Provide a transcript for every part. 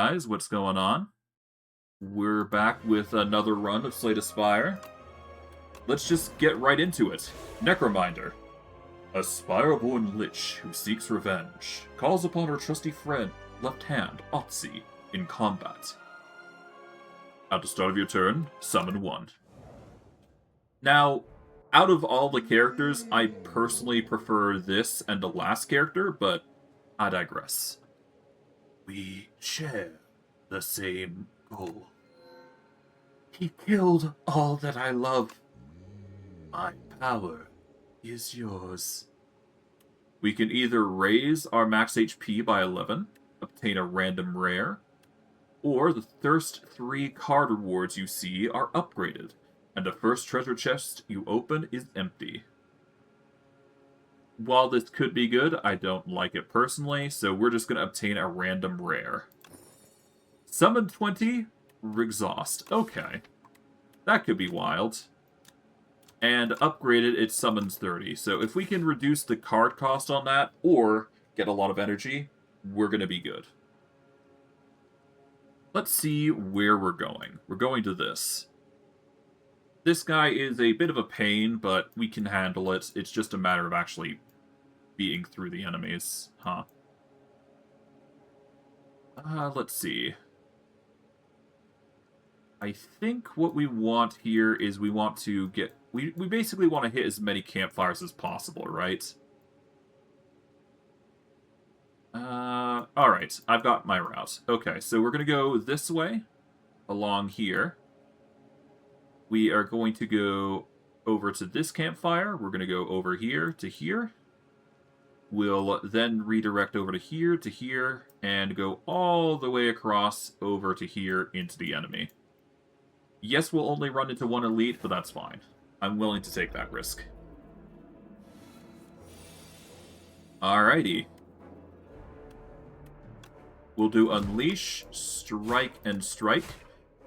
guys, what's going on? We're back with another run of Slay to Spire. Let's just get right into it. Necrobinder. A Spire-born lich who seeks revenge, calls upon her trusty friend, left hand, Otzi, in combat. At the start of your turn, summon one. Now, out of all the characters, I personally prefer this and the last character, but I digress. We share the same goal. He killed all that I love. My power is yours. We can either raise our max HP by 11, obtain a random rare, or the first 3 card rewards you see are upgraded, and the first treasure chest you open is empty. While this could be good, I don't like it personally, so we're just going to obtain a random rare. Summon 20, exhaust. Okay. That could be wild. And upgraded, it summons 30. So if we can reduce the card cost on that, or get a lot of energy, we're going to be good. Let's see where we're going. We're going to this. This guy is a bit of a pain, but we can handle it. It's just a matter of actually being through the enemies. Huh. Let's see. I think what we want here is we want to get... We basically want to hit as many campfires as possible, right? Alright, I've got my route. Okay, so we're going to go this way, along here. We are going to go over to this campfire. We're going to go over here to here. We'll then redirect over to here, and go all the way across over to here into the enemy. Yes, we'll only run into one elite, but that's fine. I'm willing to take that risk. Alrighty. We'll do Unleash, Strike, and Strike.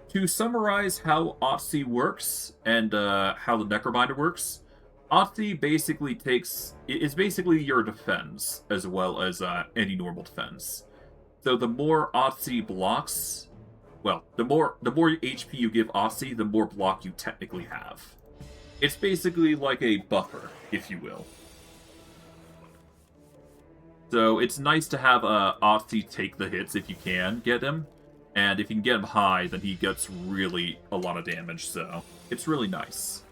To summarize how Otzi works, and how the Necrobinder works, Otzi basically is basically your defense, as well as any normal defense. So the more Otzi blocks, well, the more HP you give Otzi, the more block you technically have. It's basically like a buffer, if you will. So it's nice to have Otzi take the hits if you can get him. And if you can get him high, then he gets really a lot of damage, so it's really nice.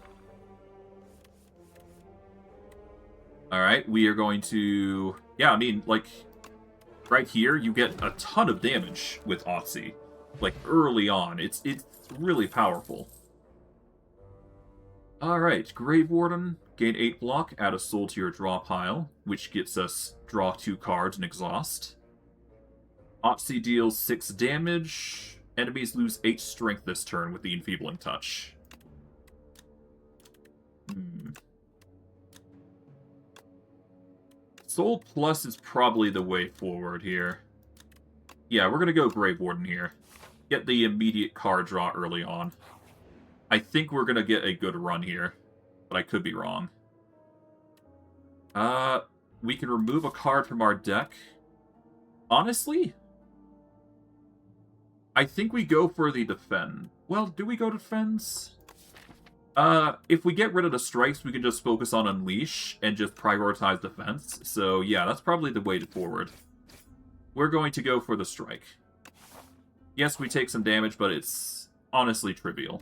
Alright, we are going to... Yeah, I mean, like, right here, you get a ton of damage with Otzi. Like, early on. It's really powerful. Alright, Grave Warden. Gain 8 block, add a soul to your draw pile, which gets us draw 2 cards and exhaust. Otzi deals 6 damage. Enemies lose 8 strength this turn with the Enfeebling Touch. Soul Plus is probably the way forward here. Yeah, we're going to go Grave Warden here. Get the immediate card draw early on. I think we're going to get a good run here, but I could be wrong. We can remove a card from our deck. Honestly, I think we go for the defend. Well, do we go defense? If we get rid of the strikes, we can just focus on Unleash and just prioritize defense. So, yeah, that's probably the way forward. We're going to go for the strike. Yes, we take some damage, but it's honestly trivial.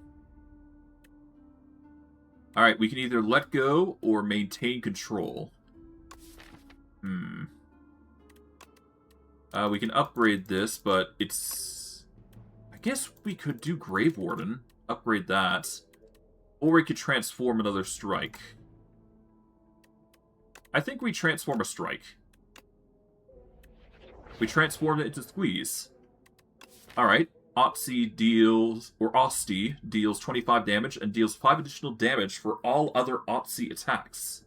Alright, we can either let go or maintain control. We can upgrade this, but it's... I guess we could do Grave Warden. Upgrade that. Or we could transform another strike. I think we transform a strike. We transform it into Squeeze. Alright. Otzi deals 25 damage and deals 5 additional damage for all other Otzi attacks.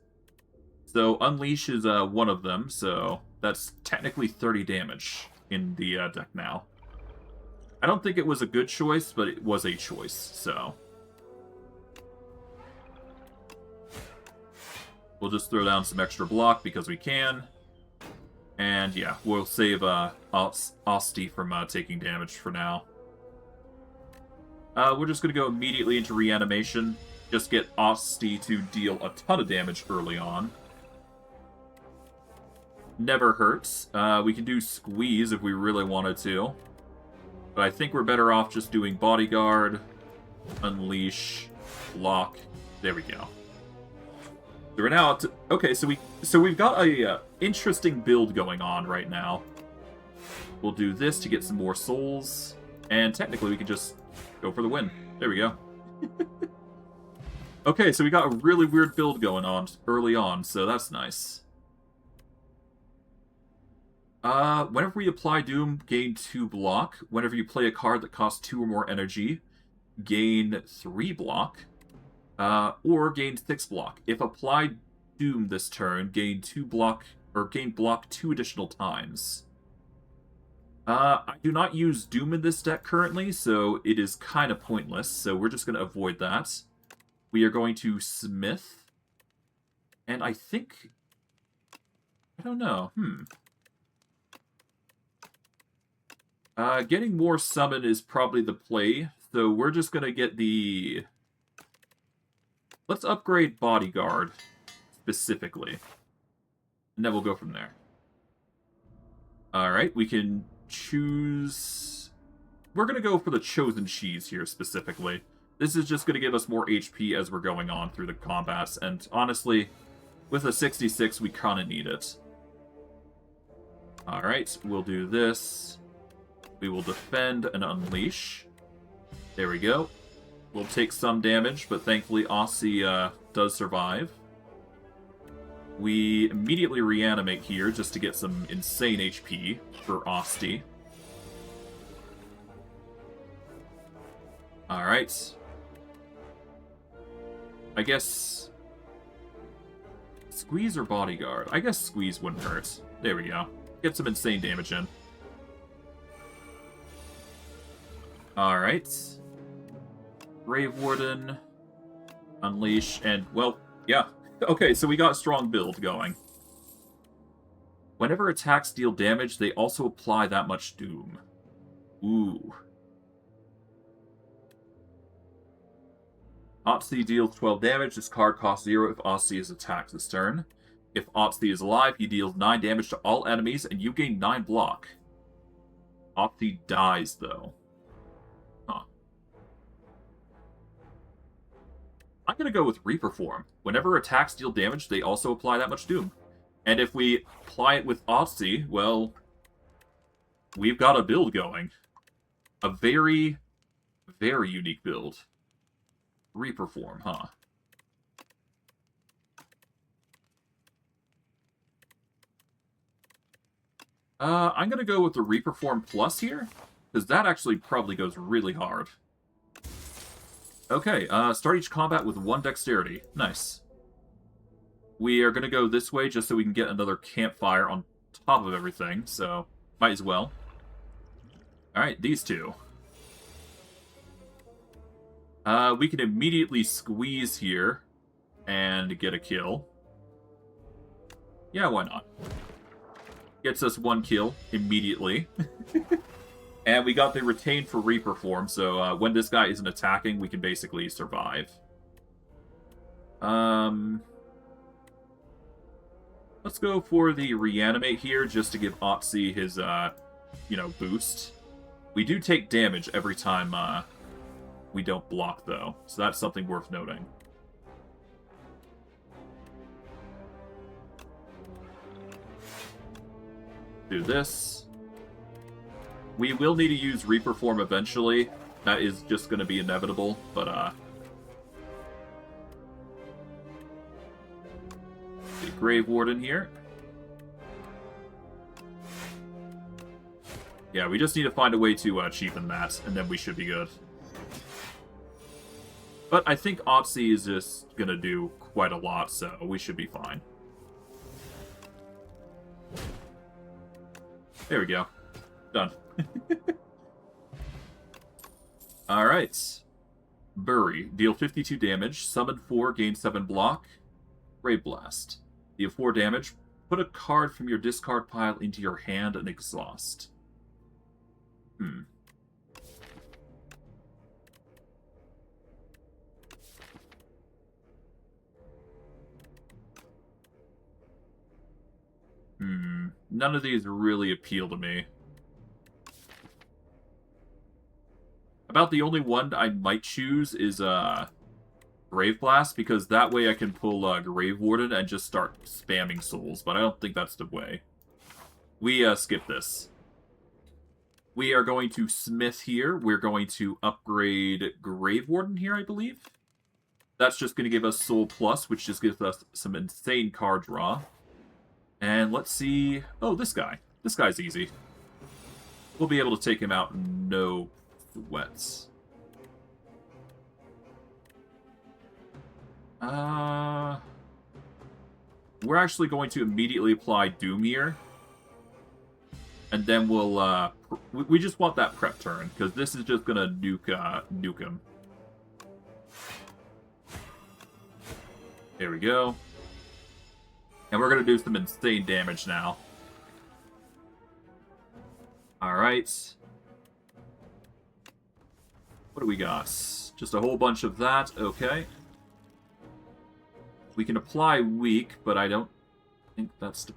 So Unleash is one of them, so that's technically 30 damage in the deck now. I don't think it was a good choice, but it was a choice, so... We'll just throw down some extra block because we can. And yeah, we'll save Osti from taking damage for now. We're just going to go immediately into reanimation. Just get Osti to deal a ton of damage early on. Never hurts. We can do Squeeze if we really wanted to. But I think we're better off just doing Bodyguard, Unleash, Block. There we go. So we're now to, okay, so we've got a interesting build going on right now. We'll do this to get some more souls, and technically we can just go for the win. There we go. Okay, so we got a really weird build going on early on, so that's nice. Whenever we apply Doom, gain 2 block. Whenever you play a card that costs 2 or more energy, gain 3 block. Or gain 6 block. If applied Doom this turn, gain 2 block, or gain block 2 additional times. I do not use Doom in this deck currently, so it is kind of pointless, so we're just going to avoid that. We are going to Smith, and I think... I don't know, getting more summon is probably the play, so we're just going to get the... Let's upgrade Bodyguard, specifically. And then we'll go from there. Alright, we can choose... We're going to go for the Chosen Cheese here, specifically. This is just going to give us more HP as we're going on through the combats, and honestly, with a 66, we kind of need it. Alright, we'll do this. We will defend and unleash. There we go. We'll take some damage, but thankfully Aussie does survive. We immediately reanimate here just to get some insane HP for Osti. Alright. I guess... Squeeze or Bodyguard? I guess Squeeze wouldn't hurt. There we go. Get some insane damage in. Alright. Grave Warden, Unleash, and, well, yeah. Okay, so we got a strong build going. Whenever attacks deal damage, they also apply that much Doom. Ooh. Otzi deals 12 damage. This card costs 0 if Otzi is attacked this turn. If Otzi is alive, he deals 9 damage to all enemies, and you gain 9 block. Otzi dies, though. I'm going to go with Reaper Form. Whenever attacks deal damage, they also apply that much Doom. And if we apply it with Otzi, well, we've got a build going. A very, very unique build. Reaper Form, huh? I'm going to go with the Reaper Form Plus here, because that actually probably goes really hard. Okay, start each combat with 1 dexterity. Nice. We are going to go this way just so we can get another campfire on top of everything, so might as well. Alright, these two. We can immediately squeeze here and get a kill. Yeah, why not? Gets us 1 kill immediately. And we got the retain for Reaper Form, so when this guy isn't attacking, we can basically survive. Let's go for the Reanimate here, just to give Otzi his, boost. We do take damage every time we don't block, though, so that's something worth noting. Do this. We will need to use Reaper Form eventually. That is just going to be inevitable, but, the Grave Warden here. Yeah, we just need to find a way to cheapen that, and then we should be good. But I think Otzi is just going to do quite a lot, so we should be fine. There we go. Done. Alright. Bury. Deal 52 damage. Summon 4, gain 7 block. Brave Blast. Deal 4 damage. Put a card from your discard pile into your hand and exhaust. None of these really appeal to me. About the only one I might choose is Grave Blast, because that way I can pull Grave Warden and just start spamming souls, but I don't think that's the way. We skip this. We are going to Smith here. We're going to upgrade Grave Warden here, I believe. That's just going to give us Soul Plus, which just gives us some insane card draw. And let's see... Oh, this guy. This guy's easy. We'll be able to take him out no sweats. We're actually going to immediately apply Doom here. And then we'll, we just want that prep turn, because this is just gonna nuke him. There we go. And we're gonna do some insane damage now. Alright. What do we got? Just a whole bunch of that, okay. We can apply weak, but I don't think that's the...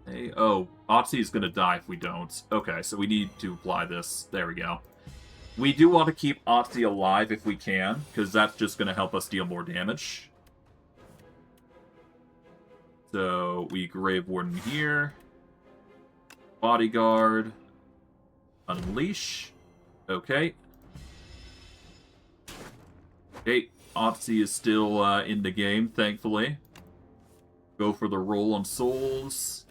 Hey, oh, Otzi's gonna die if we don't. Okay, so we need to apply this. There we go. We do want to keep Otzi alive if we can, because that's just gonna help us deal more damage. So, we Grave Warden here. Bodyguard. Unleash. Okay. Okay, Otzi is still in the game, thankfully. Go for the roll on souls.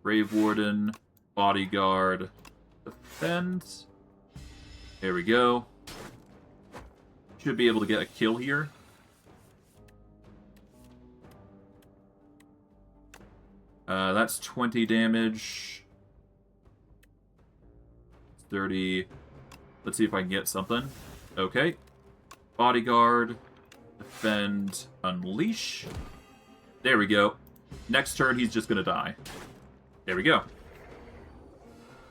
Grave Warden, Bodyguard, Defend. There we go. Should be able to get a kill here. That's 20 damage. 30. Let's see if I can get something. Okay. Bodyguard, Defend, Unleash. There we go. Next turn, he's just gonna die. There we go.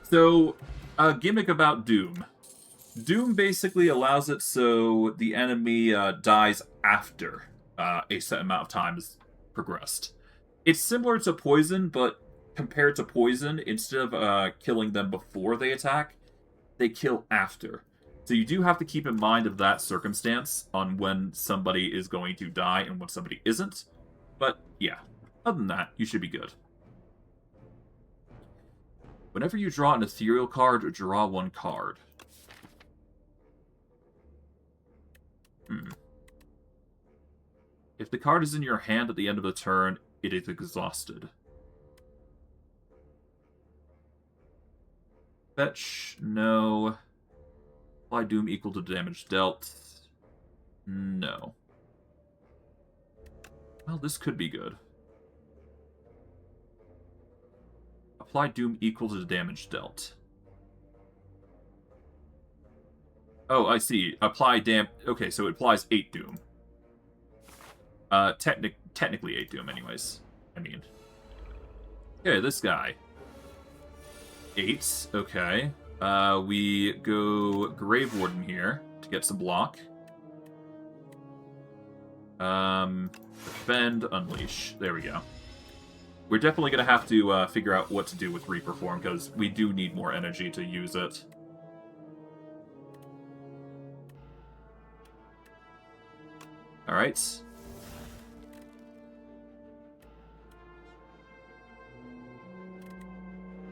So, a gimmick about Doom. Doom basically allows it so the enemy dies after a set amount of time has progressed. It's similar to Poison, but compared to Poison, instead of killing them before they attack, they kill after. So you do have to keep in mind of that circumstance on when somebody is going to die and when somebody isn't. But, yeah. Other than that, you should be good. Whenever you draw an ethereal card, draw one card. If the card is in your hand at the end of the turn, it is exhausted. Fetch, no. Apply Doom equal to damage dealt. No. Well, this could be good. Apply Doom equal to the damage dealt. Oh, I see. Apply Okay, so it applies 8 Doom. Technically 8 Doom, anyways. I mean. Okay, this guy. 8. Okay. We go Grave Warden here to get some block. Defend, Unleash. There we go. We're definitely going to have to figure out what to do with Reaper Form, because we do need more energy to use it. Alright.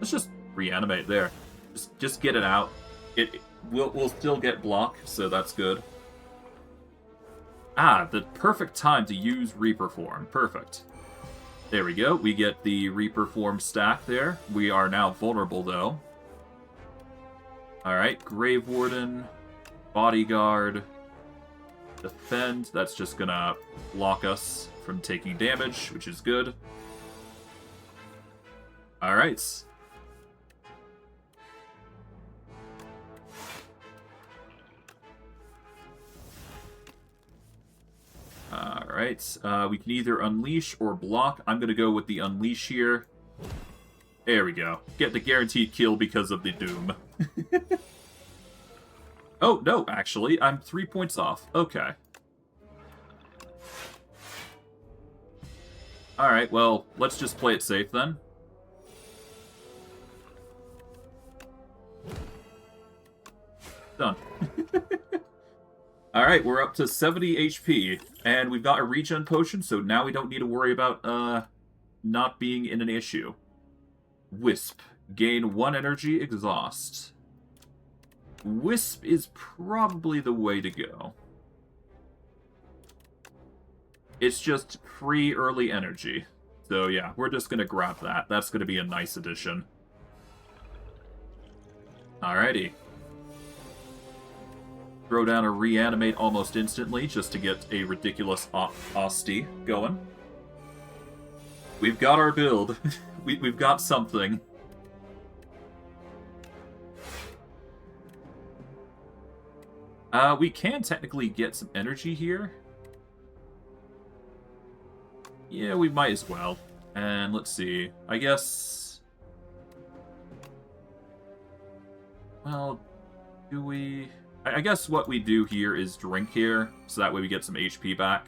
Let's just reanimate there. Just get it out. We'll still get block, so that's good. Ah, the perfect time to use Reaper Form. Perfect. There we go. We get the Reaper Form stack there. We are now vulnerable, though. Alright, Grave Warden, Bodyguard, Defend. That's just gonna block us from taking damage, which is good. Alright. Alright. Alright, we can either unleash or block. I'm gonna go with the unleash here. There we go. Get the guaranteed kill because of the doom. Oh, no, actually, I'm 3 points off. Okay. Alright, well, let's just play it safe then. Done. Alright, we're up to 70 HP, and we've got a regen potion, so now we don't need to worry about, not being in an issue. Wisp. Gain 1 energy, exhaust. Wisp is probably the way to go. It's just free early energy. So yeah, we're just going to grab that. That's going to be a nice addition. Alrighty. Throw down a reanimate almost instantly just to get a ridiculous Osti going. We've got our build. We've got something. We can technically get some energy here. Yeah, we might as well. And let's see. I guess... Well, do we... I guess what we do here is drink here, so that way we get some HP back.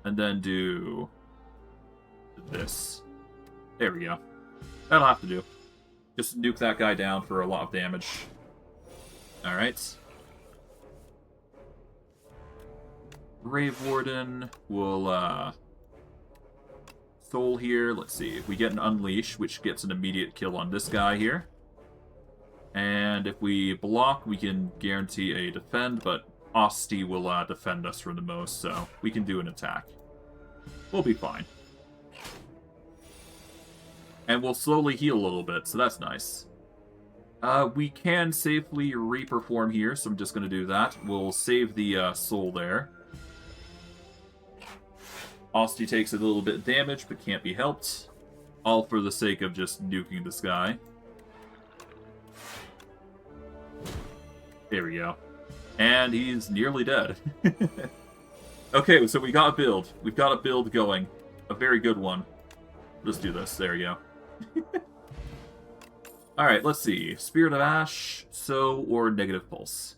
And then do... this. There we go. That'll have to do. Just nuke that guy down for a lot of damage. Alright. Grave Warden will, Soul here. Let's see. We get an Unleash, which gets an immediate kill on this guy here. And if we block, we can guarantee a defend, but Osti will defend us for the most, so we can do an attack. We'll be fine. And we'll slowly heal a little bit, so that's nice. We can safely re-perform here, so I'm just going to do that. We'll save the soul there. Osti takes a little bit of damage, but can't be helped. All for the sake of just nuking this guy. There we go. And he's nearly dead. Okay, so we got a build. We've got a build going. A very good one. Let's do this. There we go. Alright, let's see. Spirit of Ash, Sow, or Negative Pulse.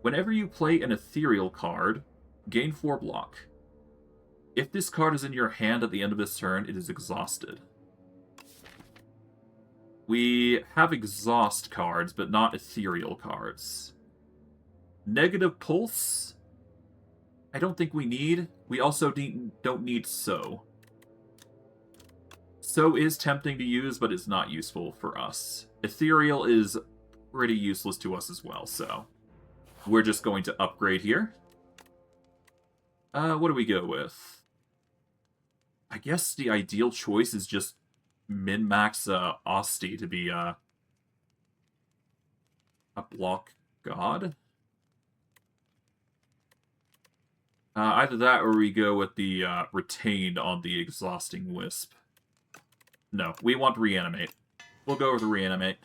Whenever you play an ethereal card, gain 4 block. If this card is in your hand at the end of this turn, it is exhausted. We have exhaust cards, but not ethereal cards. Negative Pulse, I don't think we need. We also don't need Sow. Sow is tempting to use, but it's not useful for us. Ethereal is pretty useless to us as well, so we're just going to upgrade here. What do we go with? I guess the ideal choice is just min-max Osti to be a block god. Either that or we go with the retained on the exhausting wisp. No, we want reanimate. We'll go with reanimate.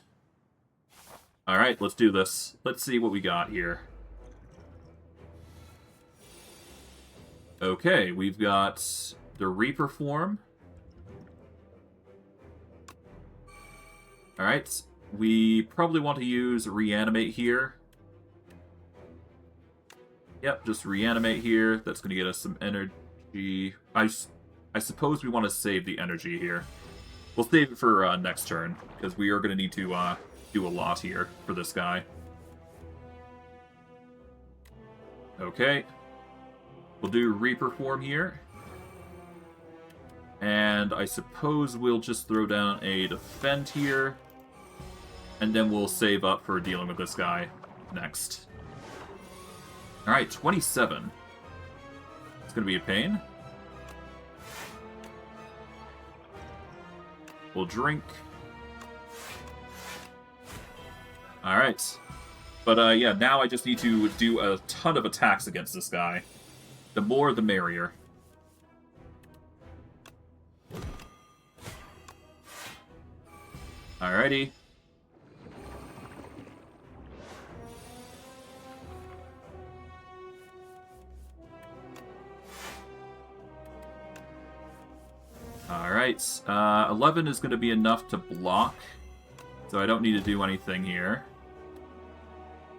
Alright, let's do this. Let's see what we got here. Okay, we've got the Reperform. Alright, we probably want to use Reanimate here. Yep, just Reanimate here. That's going to get us some energy. I suppose we want to save the energy here. We'll save it for next turn, because we are going to need to do a lot here for this guy. Okay. We'll do Reperform here. And I suppose we'll just throw down a Defend here. And then we'll save up for dealing with this guy next. Alright, 27. It's going to be a pain. We'll drink. Alright. But yeah, now I just need to do a ton of attacks against this guy. The more, the merrier. Alrighty. Alright, 11 is going to be enough to block, so I don't need to do anything here.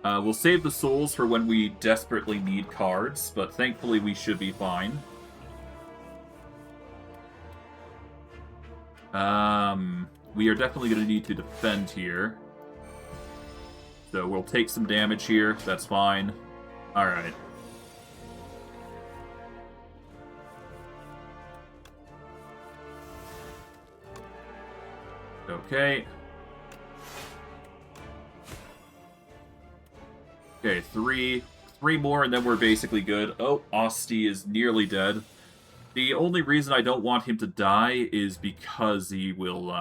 We'll save the souls for when we desperately need cards, but thankfully we should be fine. We are definitely going to need to defend here. So we'll take some damage here, that's fine. Alright. Okay. Okay, three more, and then we're basically good. Oh, Asti is nearly dead. The only reason I don't want him to die is because he will,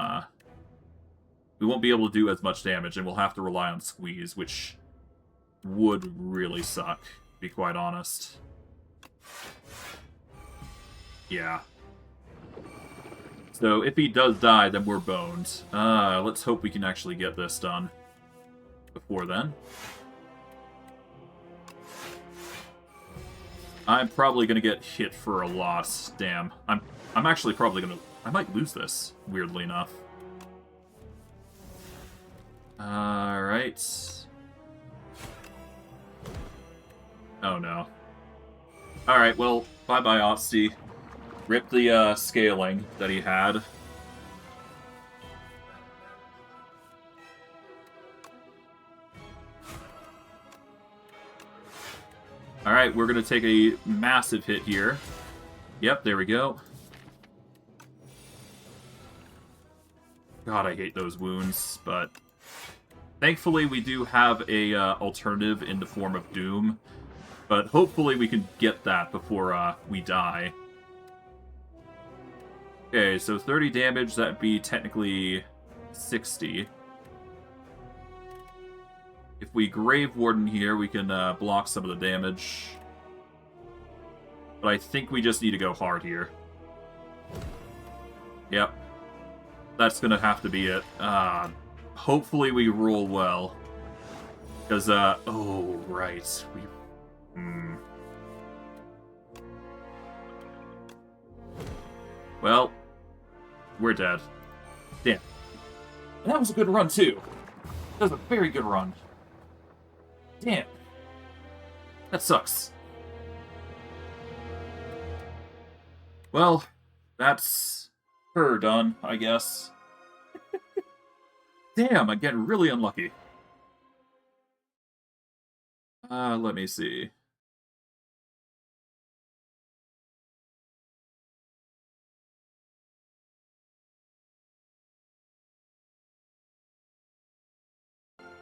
we won't be able to do as much damage, and we'll have to rely on Squeeze, which would really suck, to be quite honest. Yeah. So if he does die, then we're boned. Let's hope we can actually get this done before then. I'm probably gonna get hit for a lot. Damn. I'm actually probably gonna... I might lose this, weirdly enough. Alright. Oh no. Alright, well, bye-bye, Asti. Rip the scaling that he had. Alright, we're going to take a massive hit here. Yep, there we go. God, I hate those wounds, but... Thankfully, we do have a alternative in the form of Doom. But hopefully we can get that before we die. Okay, so 30 damage, that'd be technically 60. If we Grave Warden here, we can block some of the damage. But I think we just need to go hard here. Yep. That's gonna have to be it. Hopefully we roll well. Because, oh, right. Well, we're dead. Damn. And that was a good run, too. That was a very good run. Damn. That sucks. Well, that's her done, I guess. Damn, I'm getting really unlucky. Let me see.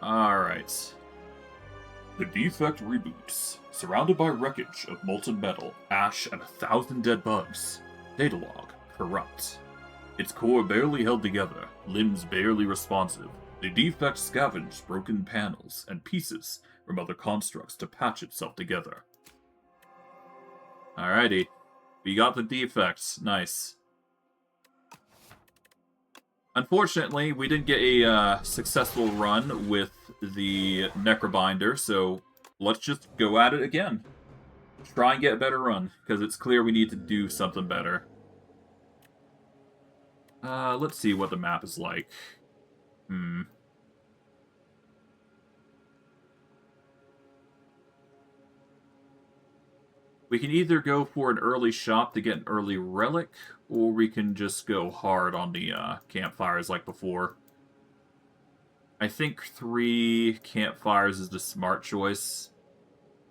Alright. The defect reboots. Surrounded by wreckage of molten metal, ash, and 1,000 dead bugs. Datalog, corrupt. Its core barely held together, limbs barely responsive. The defect scavenged broken panels and pieces from other constructs to patch itself together. Alrighty. We got the defects. Nice. Unfortunately, we didn't get a successful run with the Necrobinder, so let's just go at it again. Try and get a better run, because it's clear we need to do something better. Let's see what the map is like. We can either go for an early shop to get an early relic, or we can just go hard on the campfires like before. I think 3 campfires is the smart choice.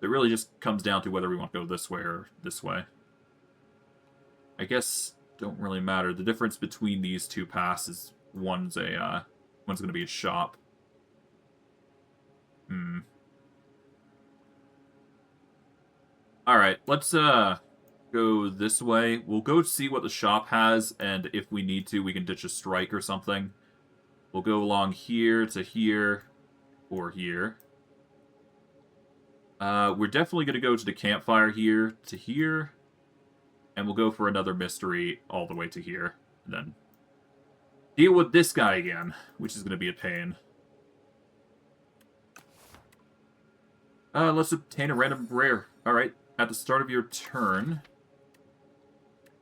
It really just comes down to whether we want to go this way or this way. I guess don't really matter. The difference between these two paths is one's going to be a shop. Alright, let's go this way. We'll go see what the shop has, and if we need to, we can ditch a strike or something. We'll go along here to here, or here. We're definitely going to go to the campfire here to here, and we'll go for another mystery all the way to here, and then deal with this guy again, which is going to be a pain. Let's obtain a random rare. Alright. At the start of your turn,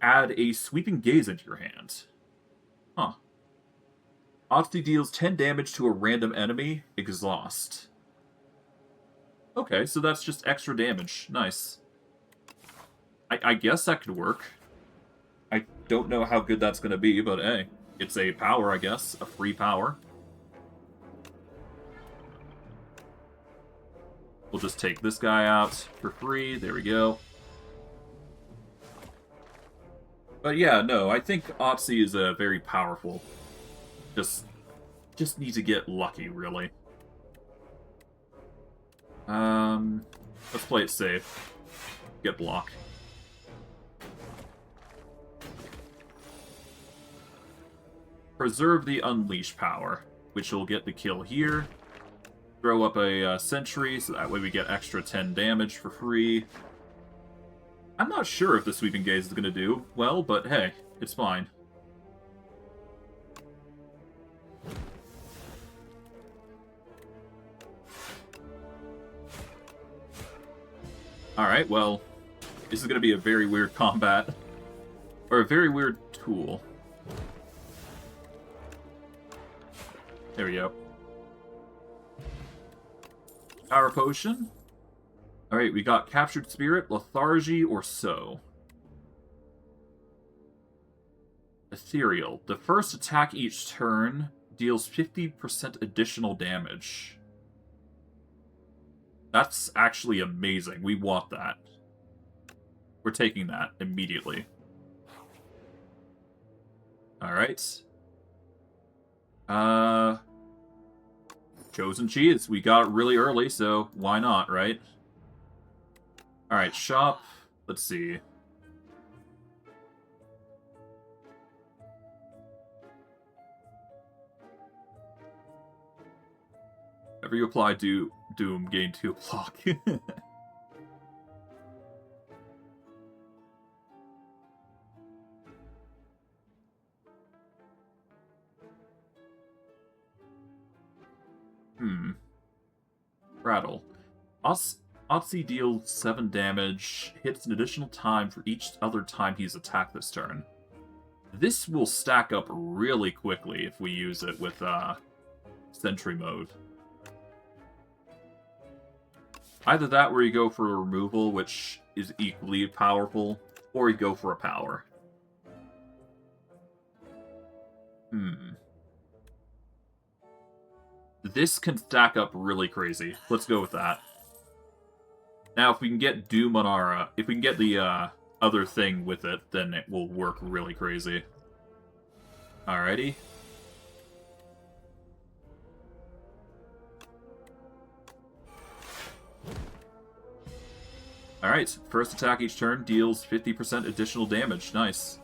add a Sweeping Gaze into your hand. Huh. Otzi deals 10 damage to a random enemy. Exhaust. Okay, so that's just extra damage. Nice. I guess that could work. I don't know how good that's going to be, but hey, it's a power, I guess. A free power. We'll just take this guy out for free. There we go. But yeah, no, I think Otzi is very powerful. Just need to get lucky, really. Let's play it safe. Get block. Preserve the Unleash power, which will get the kill here. Throw up a sentry, so that way we get extra 10 damage for free. I'm not sure if the Sweeping Gaze is going to do well, but hey, it's fine. Alright, well, this is going to be a very weird combat. Or a very weird tool. There we go. Power Potion. Alright, we got Captured Spirit, Lethargy, or So. Ethereal. The first attack each turn deals 50% additional damage. That's actually amazing. We want that. We're taking that immediately. Alright. Chosen Cheese. We got it really early, so why not, right? Alright, shop. Let's see. Whenever you apply Doom, gain 2 block. Rattle. Otzi deals 7 damage, hits an additional time for each other time he's attacked this turn. This will stack up really quickly if we use it with Sentry mode. Either that or you go for a removal, which is equally powerful, or you go for a power. This can stack up really crazy. Let's go with that. Now, if we can get Doom on our... if we can get the other thing with it, then it will work really crazy. Alrighty. Alright, first attack each turn deals 50% additional damage. Nice.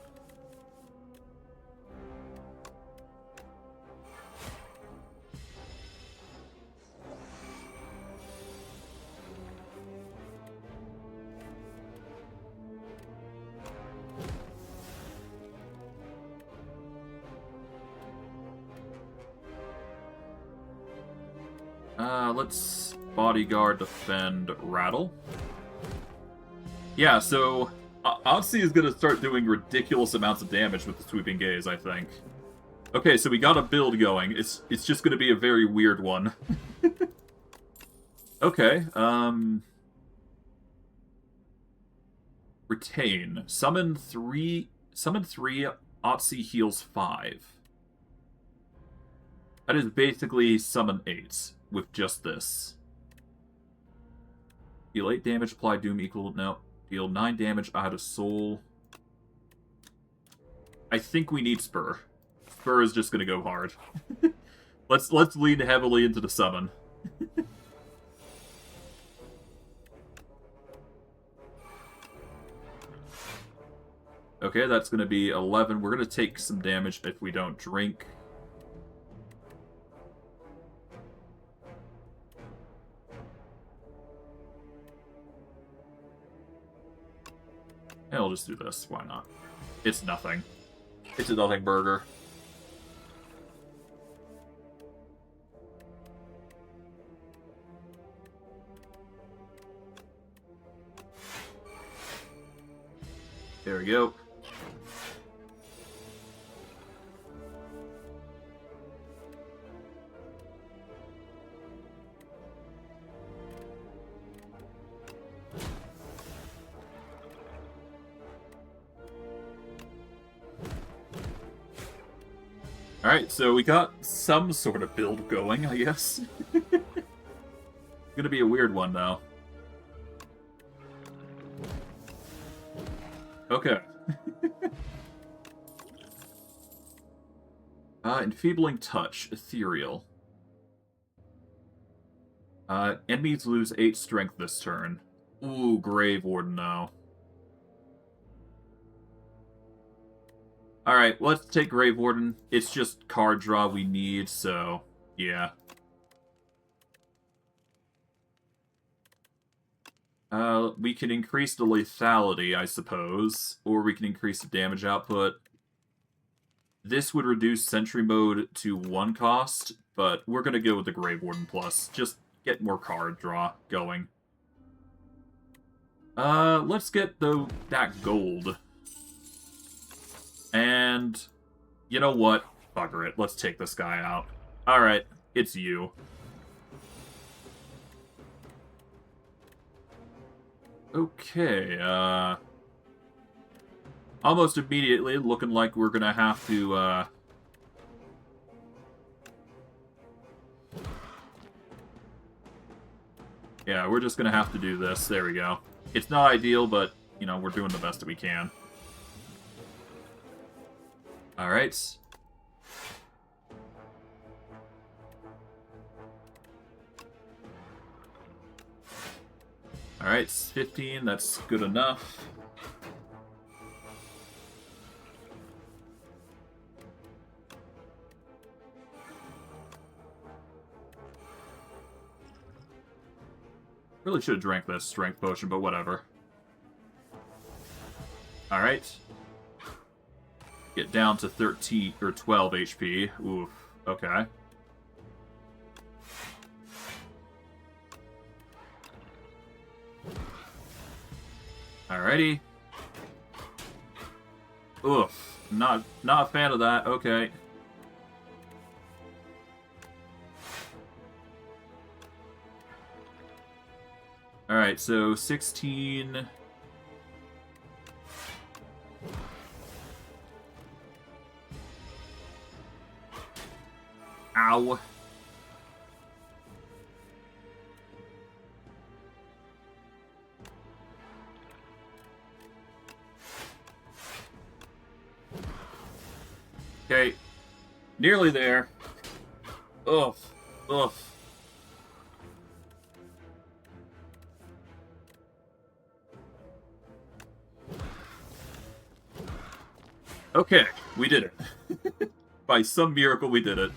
Let's bodyguard, defend, rattle. Yeah, so Otzi is going to start doing ridiculous amounts of damage with the Sweeping Gaze, I think. Okay, so we got a build going. It's just going to be a very weird one. Okay, Retain. Summon 3, Otzi heals 5. That is basically summon 8 with just this. Deal 8 damage, apply Doom equal... No. Deal 9 damage, add a soul. I think we need Spur. Spur is just gonna go hard. Let's lean heavily into the summon. Okay, that's gonna be 11. We're gonna take some damage if we don't drink. And I'll just do this. Why not? It's nothing. It's a nothing burger. There we go. Alright, so we got some sort of build going, I guess. Gonna be a weird one, though. Okay. Enfeebling Touch. Ethereal. Enemies lose 8 strength this turn. Ooh, Grave Warden now. Alright, let's take Grave Warden. It's just card draw we need, so yeah. We can increase the lethality, I suppose, or we can increase the damage output. This would reduce Sentry Mode to 1 cost, but we're gonna go with the Grave Warden Plus. Just get more card draw going. Let's get that gold. And you know what? Bugger it. Let's take this guy out. Alright, it's you. Okay, almost immediately looking like we're gonna have to, yeah, we're just gonna have to do this. There we go. It's not ideal, but, you know, we're doing the best that we can. Alright. Alright, 15, that's good enough. Really should have drank this strength potion, but whatever. Alright. Get down to 13 or 12 HP. Oof. Okay. Alrighty. Oof. Not a fan of that. Okay. Alright, so 16... Ow. Okay. Nearly there. Ugh. Ugh. Okay, we did it. By some miracle, we did it.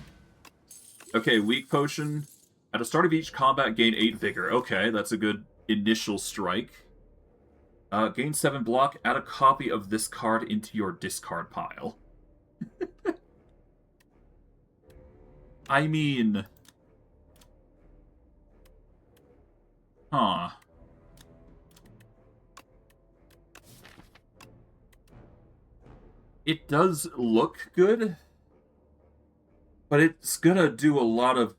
Okay, weak potion. At the start of each combat, gain 8 vigor. Okay, that's a good initial strike. Gain 7 block. Add a copy of this card into your discard pile. I mean... Huh. It does look good, but it's gonna do a lot of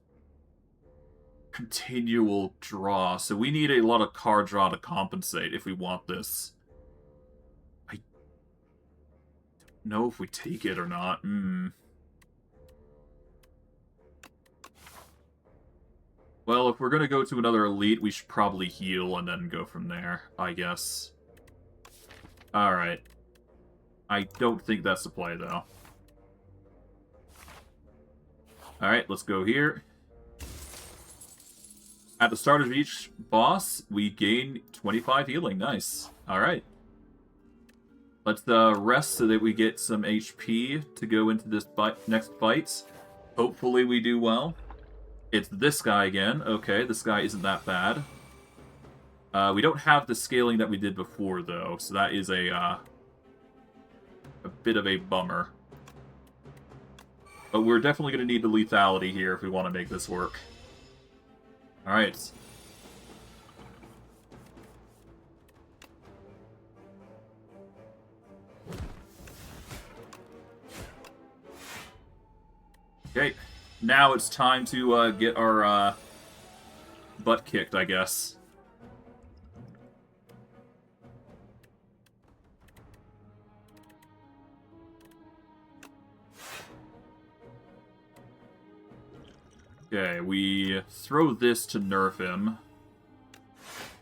continual draw, so we need a lot of card draw to compensate if we want this. I don't know if we take it or not. Well, if we're gonna go to another elite, we should probably heal and then go from there, I guess. Alright. I don't think that's the play, though. Alright, let's go here. At the start of each boss, we gain 25 healing. Nice. Alright. Let's rest so that we get some HP to go into this next fight. Hopefully we do well. It's this guy again. Okay, this guy isn't that bad. We don't have the scaling that we did before, though, so that is a bit of a bummer. But we're definitely going to need the lethality here if we want to make this work. Alright. Okay, now it's time to get our butt kicked, I guess. Okay, we throw this to nerf him.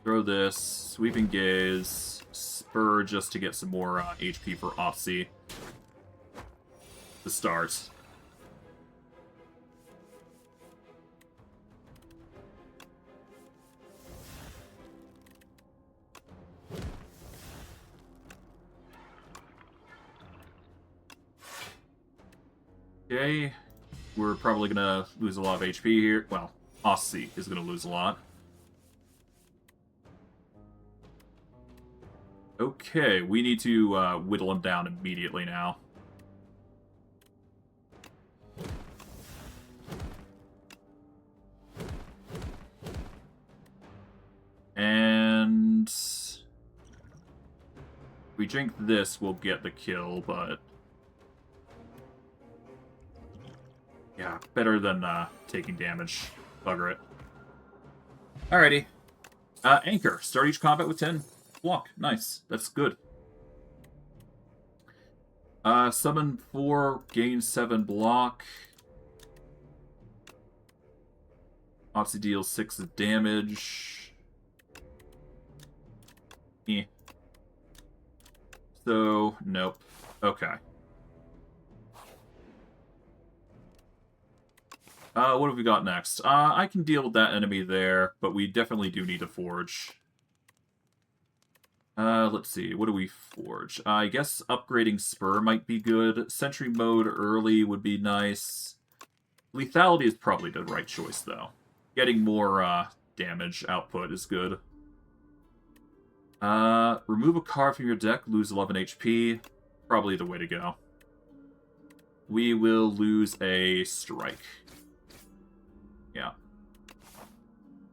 Throw this, Sweeping Gaze, Spur just to get some more HP for Offsy to start. Okay, we're probably gonna lose a lot of HP here. Well, Offsy is gonna lose a lot. Okay, we need to whittle him down immediately now. And if we drink this, we'll get the kill, but yeah, better than taking damage. Bugger it. Alrighty. Anchor. Start each combat with 10 block. Nice. That's good. Summon 4, gain 7 block. Offsy deals 6 damage. Eh. So, nope. Okay. What have we got next? I can deal with that enemy there, but we definitely do need to forge. Let's see. What do we forge? I guess upgrading Spur might be good. Sentry mode early would be nice. Lethality is probably the right choice, though. Getting more damage output is good. Remove a card from your deck, lose 11 HP. Probably the way to go. We will lose a strike. Yeah.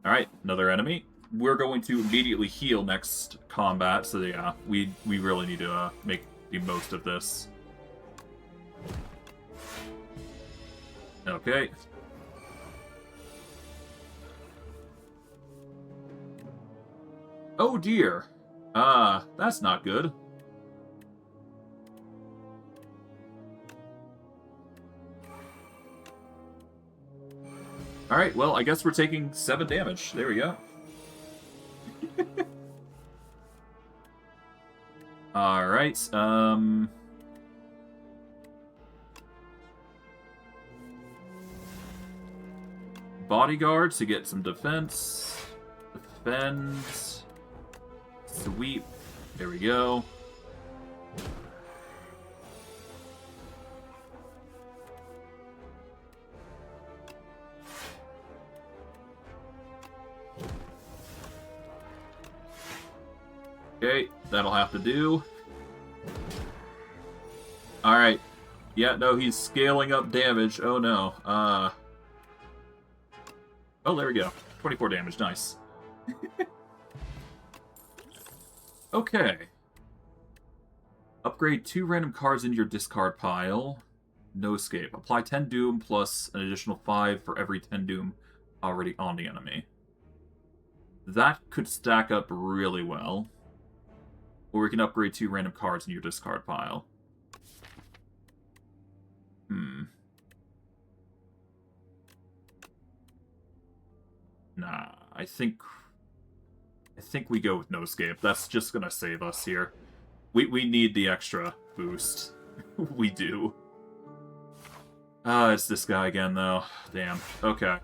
Alright, another enemy. We're going to immediately heal next combat, so yeah, we really need to make the most of this. Okay. Oh dear. That's not good. Alright, well, I guess we're taking 7 damage. There we go. Alright, Bodyguard to get some defense. Defend. Sweep. There we go. Okay, that'll have to do. Alright. Yeah, no, he's scaling up damage. Oh no. Oh, there we go. 24 damage, nice. Okay. Upgrade 2 random cards into your discard pile. No escape. Apply 10 Doom plus an additional 5 for every 10 Doom already on the enemy. That could stack up really well. Or we can upgrade 2 random cards in your discard pile. Nah, I think we go with no escape. That's just gonna save us here. We need the extra boost. We do. It's this guy again, though. Damn. Okay.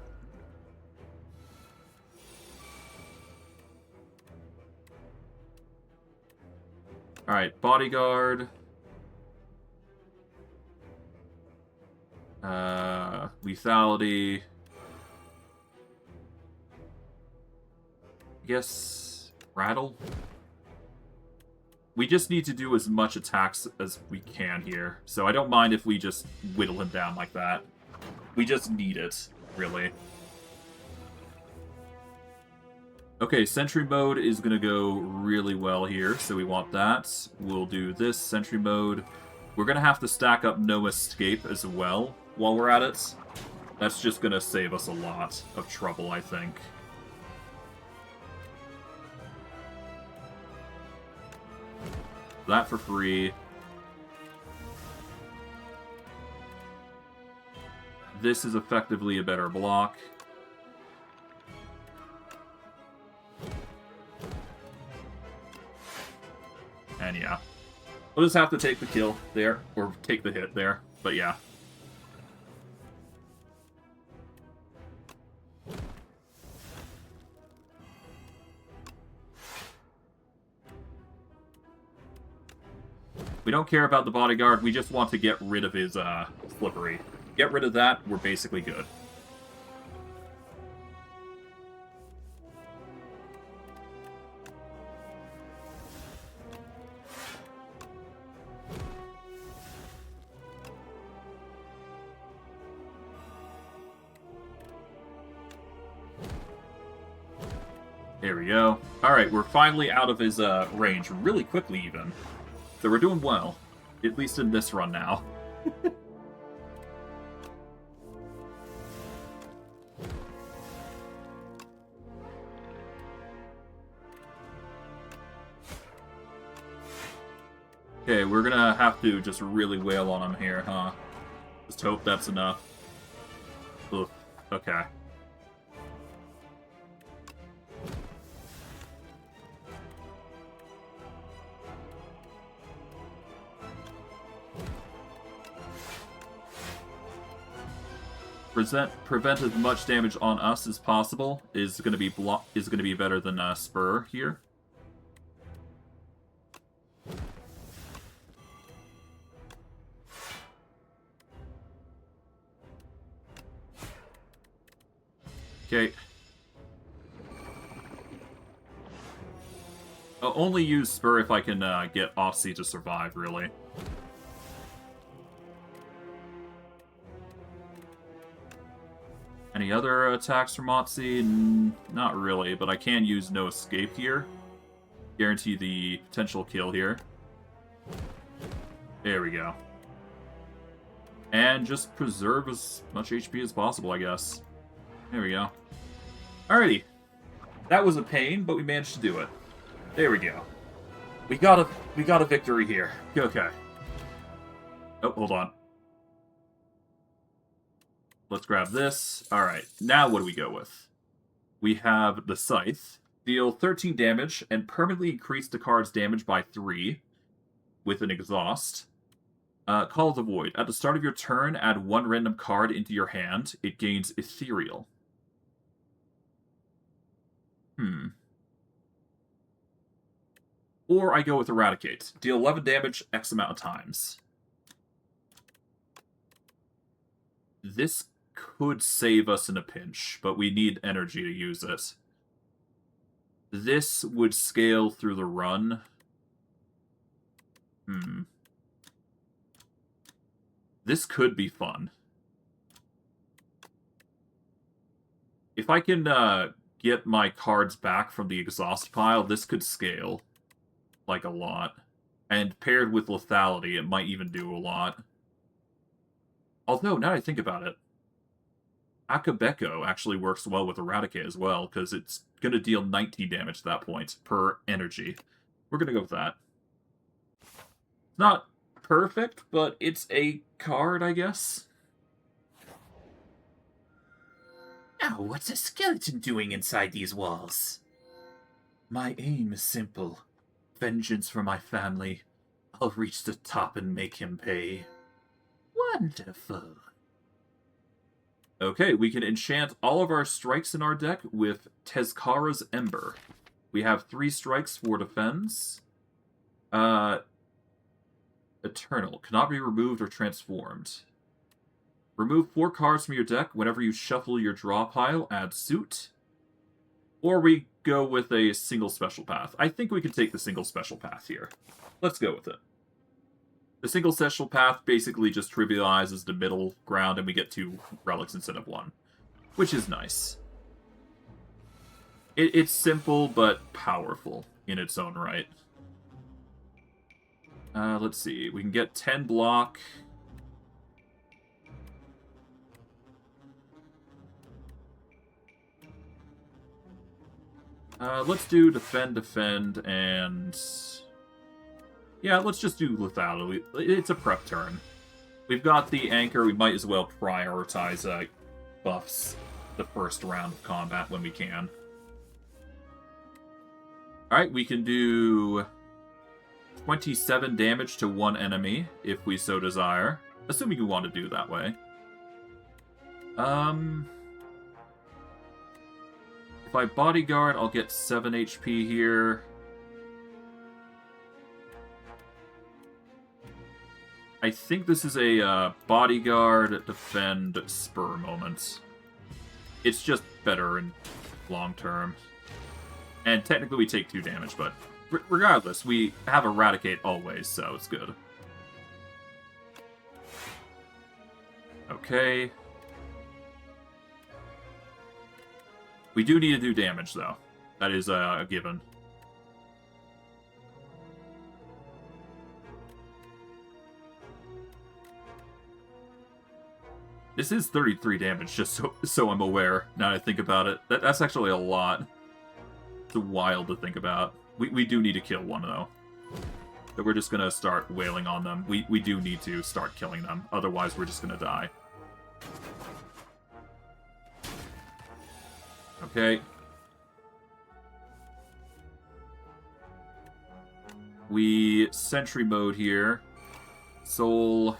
Alright, Bodyguard. Lethality. I guess Rattle. We just need to do as much attacks as we can here, so I don't mind if we just whittle him down like that. We just need it, really. Okay, Sentry mode is going to go really well here, so we want that. We'll do this, Sentry mode. We're going to have to stack up No Escape as well while we're at it. That's just going to save us a lot of trouble, I think. That for free. This is effectively a better block. And yeah. We'll just have to take the kill there, or take the hit there, but yeah. We don't care about the bodyguard, we just want to get rid of his, slippery. Get rid of that, we're basically good. There we go. Alright, we're finally out of his range, really quickly even. So we're doing well. At least in this run now. Okay, we're gonna have to just really wail on him here, huh? Just hope that's enough. Ugh. Okay. Prevent as much damage on us as possible is going to be better than Spur here. Okay. I'll only use Spur if I can get Offsea to survive, really. Any other attacks from Offsea? Not really, but I can use No Escape here. Guarantee the potential kill here. There we go. And just preserve as much HP as possible, I guess. There we go. Alrighty. That was a pain, but we managed to do it. There we go. We got a victory here. Okay. Oh, hold on. Let's grab this. Alright, now what do we go with? We have the Scythe. Deal 13 damage and permanently increase the card's damage by 3 with an exhaust. Call of the Void. At the start of your turn, add 1 random card into your hand. It gains Ethereal. Or I go with Eradicate. Deal 11 damage X amount of times. This could save us in a pinch, but we need energy to use it. This would scale through the run. This could be fun. If I can get my cards back from the exhaust pile, this could scale. Like a lot. And paired with lethality, it might even do a lot. Although, now I think about it, Akabeko actually works well with Eradicate as well, because it's going to deal 19 damage at that point per energy. We're going to go with that. Not perfect, but it's a card, I guess. Now, what's a skeleton doing inside these walls? My aim is simple. Vengeance for my family. I'll reach the top and make him pay. Wonderful. Okay, we can enchant all of our strikes in our deck with Tezkara's Ember. We have 3 strikes for defense. Eternal. Cannot be removed or transformed. Remove 4 cards from your deck. Whenever you shuffle your draw pile, add suit. Or we go with a single special path. I think we can take the single special path here. Let's go with it. The single special path basically just trivializes the middle ground and we get 2 relics instead of 1. Which is nice. It's simple but powerful in its own right. Let's see. We can get 10 block. Let's do defend, and... yeah, let's just do lethality. It's a prep turn. We've got the anchor. We might as well prioritize buffs the first round of combat when we can. Alright, we can do 27 damage to one enemy, if we so desire. Assuming you want to do it that way. If I bodyguard, I'll get 7 HP here. I think this is a bodyguard, defend, spur moment. It's just better in long term. And technically we take 2 damage, but regardless, we have Eradicate always, so it's good. Okay. We do need to do damage, though. That is a given. This is 33 damage, just so I'm aware, now that I think about it. That's actually a lot. It's wild to think about. We do need to kill one, though. So we're just gonna start wailing on them. We do need to start killing them, otherwise we're just gonna die. Okay. We sentry mode here. Soul.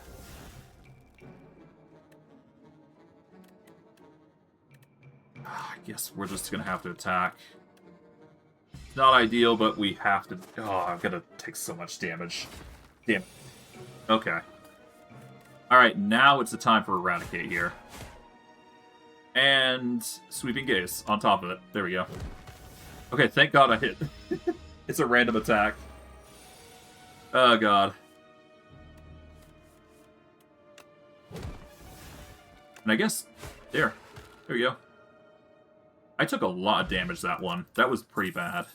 I guess we're just gonna have to attack. Not ideal, but we have to... Oh, I'm gonna take so much damage. Damn. Okay. Alright, now it's the time for Eradicate here. And Sweeping Gaze on top of it. There we go. Okay, thank God I hit. It's a random attack. Oh, God. And I guess... There we go. I took a lot of damage that one. That was pretty bad.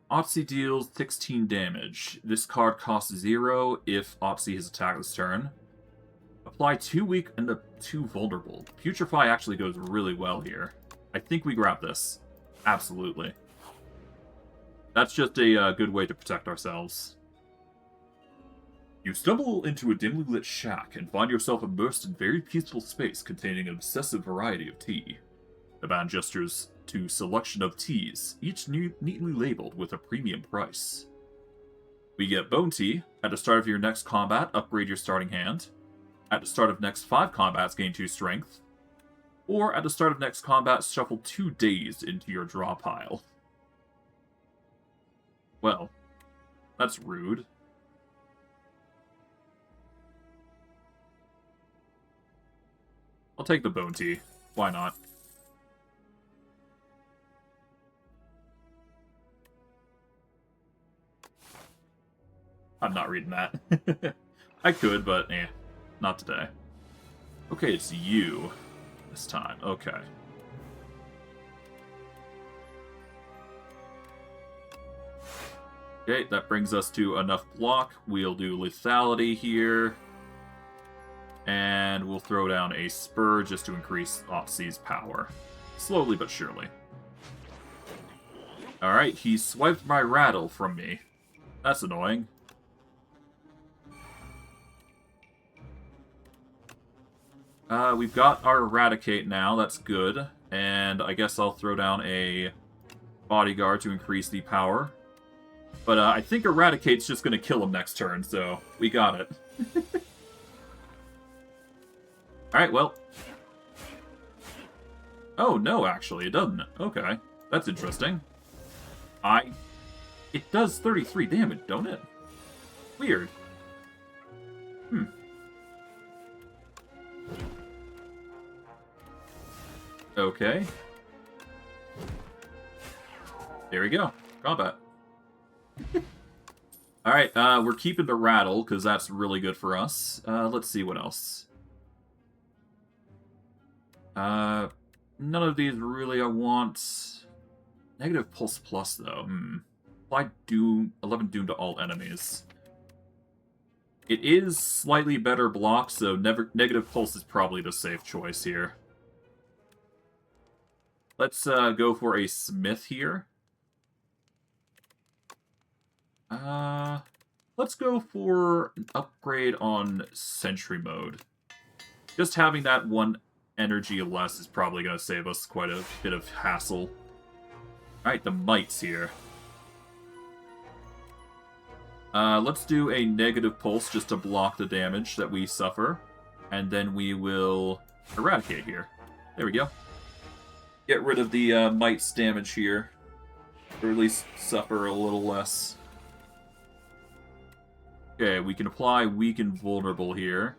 Otzi deals 16 damage. This card costs 0 if Otzi has attacked this turn. Apply 2 weak and 2 vulnerable. Putrefy actually goes really well here. I think we grab this. Absolutely. That's just a good way to protect ourselves. You stumble into a dimly lit shack and find yourself immersed in very peaceful space containing an obsessive variety of tea. The band gestures to selection of teas, each neatly labeled with a premium price. We get Bone Tea. At the start of your next combat, upgrade your starting hand. At the start of next 5 combats, gain 2 strength. Or at the start of next combat, shuffle 2 Dazed into your draw pile. Well, that's rude. I'll take the Bone Tea. Why not? I'm not reading that. I could, but not today. Okay, it's you this time. Okay. Okay, that brings us to enough block. We'll do lethality here. And we'll throw down a spur just to increase Otzi's power. Slowly but surely. Alright, he swiped my rattle from me. That's annoying. We've got our Eradicate now, that's good. And I guess I'll throw down a Bodyguard to increase the power. But I think Eradicate's just gonna kill him next turn, so we got it. Alright, well. Oh, no, actually, it doesn't. Okay, that's interesting. It does 33 damage, don't it? Weird. Okay. There we go. Combat. Alright, we're keeping the rattle, because that's really good for us. Let's see what else. None of these really I want. Negative Pulse Plus, though. Apply Doom, 11 Doom to all enemies. It is slightly better blocked, so Negative Pulse is probably the safe choice here. Let's go for a Smith here. let's go for an upgrade on Sentry Mode. Just having that one energy less is probably going to save us quite a bit of hassle. Alright, the Mites here. Let's do a negative pulse just to block the damage that we suffer. And then we will eradicate here. There we go. Get rid of the Mites damage here. Or at least suffer a little less. Okay, we can apply Weak and Vulnerable here.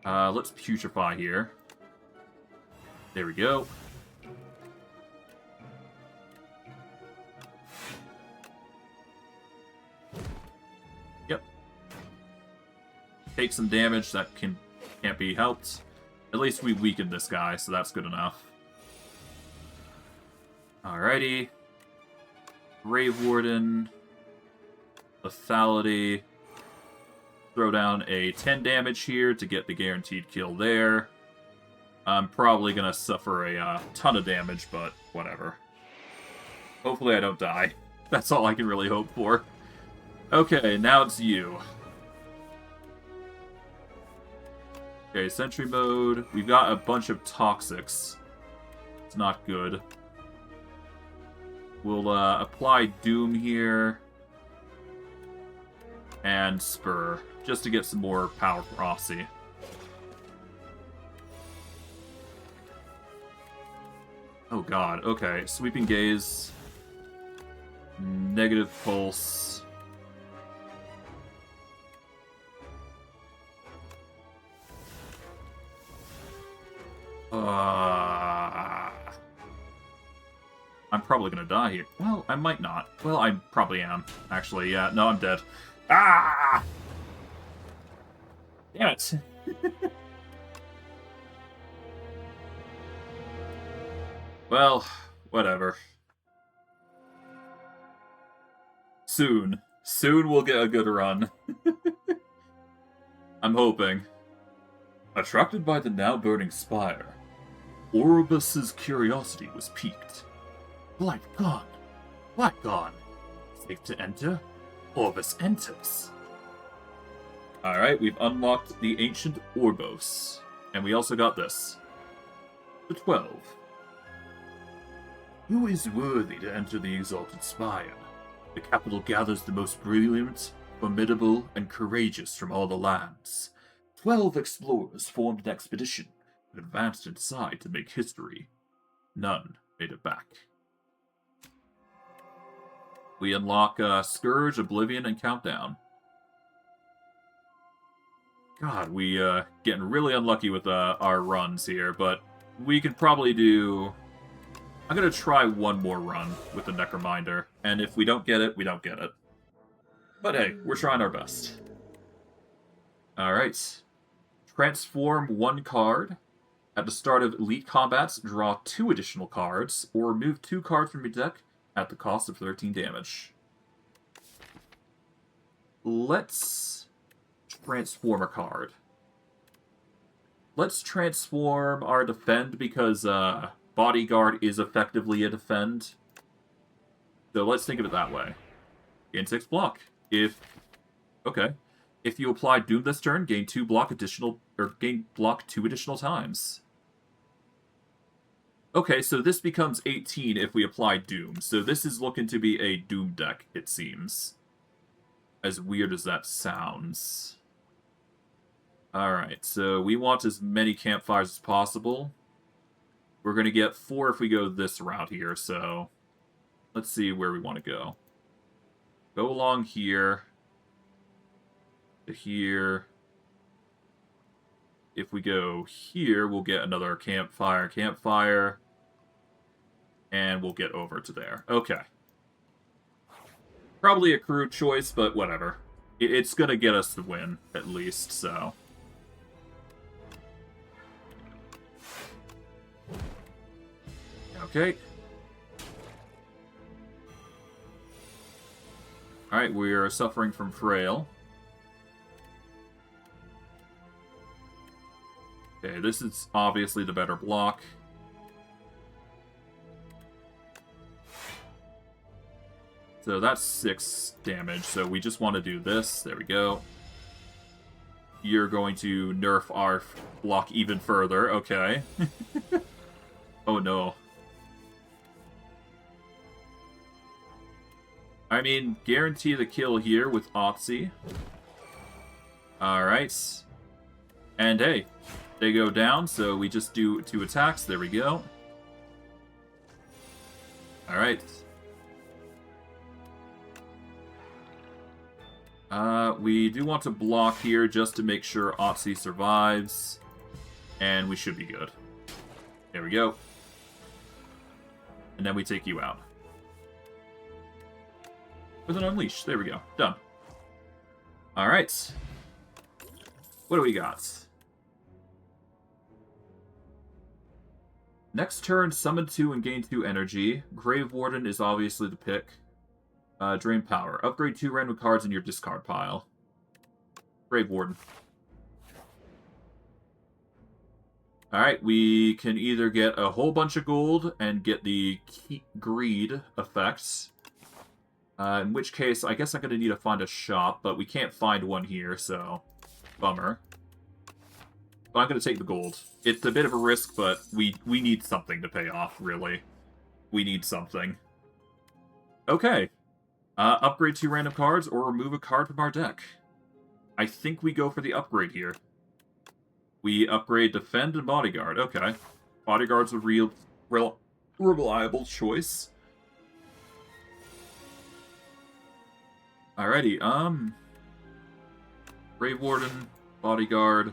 Let's Putrefy here. There we go. Yep. Take some damage that can't be helped. At least we weakened this guy, so that's good enough. Alrighty. Grave Warden. Lethality. Throw down a 10 damage here to get the guaranteed kill there. I'm probably going to suffer a ton of damage, but whatever. Hopefully I don't die. That's all I can really hope for. Okay, now it's you. Okay, Sentry Mode. We've got a bunch of Toxics. It's not good. We'll apply Doom here. And Spur, just to get some more power for Aussie. Oh god, okay. Sweeping Gaze. Negative Pulse. I'm probably gonna die here. Well, I might not. Well, I probably am. Actually, yeah. No, I'm dead. Ah! Damn it. Well, whatever. Soon. Soon we'll get a good run. I'm hoping. Attracted by the now burning spire, Orobus's curiosity was piqued. Light gone. Light gone. Safe to enter? Orbus enters. Alright, we've unlocked the Ancient Orbos. And we also got this. The 12. Who is worthy to enter the Exalted Spire? The capital gathers the most brilliant, formidable, and courageous from all the lands. 12 explorers formed an expedition and advanced inside to make history. None made it back. We unlock Scourge, Oblivion, and Countdown. God, we getting really unlucky with our runs here, but we could probably do... I'm going to try one more run with the Necrobinder, and if we don't get it, we don't get it. But hey, we're trying our best. Alright. Transform one card. At the start of Elite Combats, draw 2 additional cards, or remove 2 cards from your deck at the cost of 13 damage. Let's transform a card. Let's transform our Defend, because Bodyguard is effectively a Defend. So let's think of it that way. Gain 6 block. Okay. If you apply Doom this turn, gain 2 block additional, or gain block 2 additional times. Okay, so this becomes 18 if we apply Doom. So this is looking to be a Doom deck, it seems. As weird as that sounds. Alright, so we want as many campfires as possible. We're going to get 4 if we go this route here, so... Let's see where we want to go. Go along here. To here. If we go here, we'll get another campfire. And we'll get over to there. Okay. Probably a crude choice, but whatever. It's going to get us the win, at least, so... Okay. Alright, we are suffering from Frail. Okay, this is obviously the better block. So that's 6 damage, so we just want to do this. There we go. You're going to nerf our block even further. Okay. Oh no. I mean, guarantee the kill here with Otzi. Alright. And hey, they go down, so we just do 2 attacks. There we go. Alright. We do want to block here just to make sure Otzi survives. And we should be good. There we go. And then we take you out. With an unleash. There we go. Done. Alright. What do we got? Next turn, summon 2 and gain 2 energy. Grave Warden is obviously the pick. Drain power. Upgrade 2 random cards in your discard pile. Grave Warden. Alright, we can either get a whole bunch of gold and get the greed effects. In which case, I guess I'm going to need to find a shop, but we can't find one here, so bummer. But I'm going to take the gold. It's a bit of a risk, but we need something to pay off, really. We need something. Okay. Upgrade 2 random cards or remove a card from our deck. I think we go for the upgrade here. We upgrade Defend and Bodyguard. Okay. Bodyguard's a real reliable choice. Alrighty, Grave Warden, Bodyguard,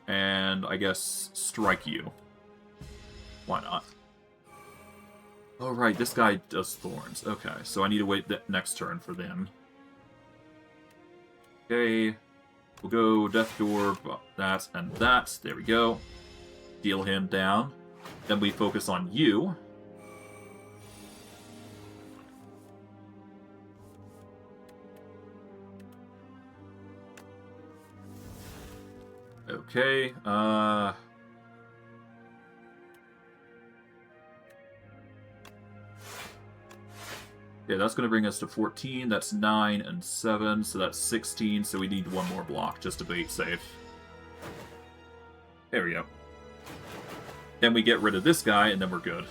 and I guess Strike You. Why not? Oh right, this guy does Thorns. Okay, so I need to wait the next turn for them. Okay, we'll go Death Door, that, and that. There we go. Deal him down. Then we focus on you. Okay, yeah, that's going to bring us to 14. That's 9 and 7, so that's 16. So we need one more block just to be safe. There we go. Then we get rid of this guy, and then we're good.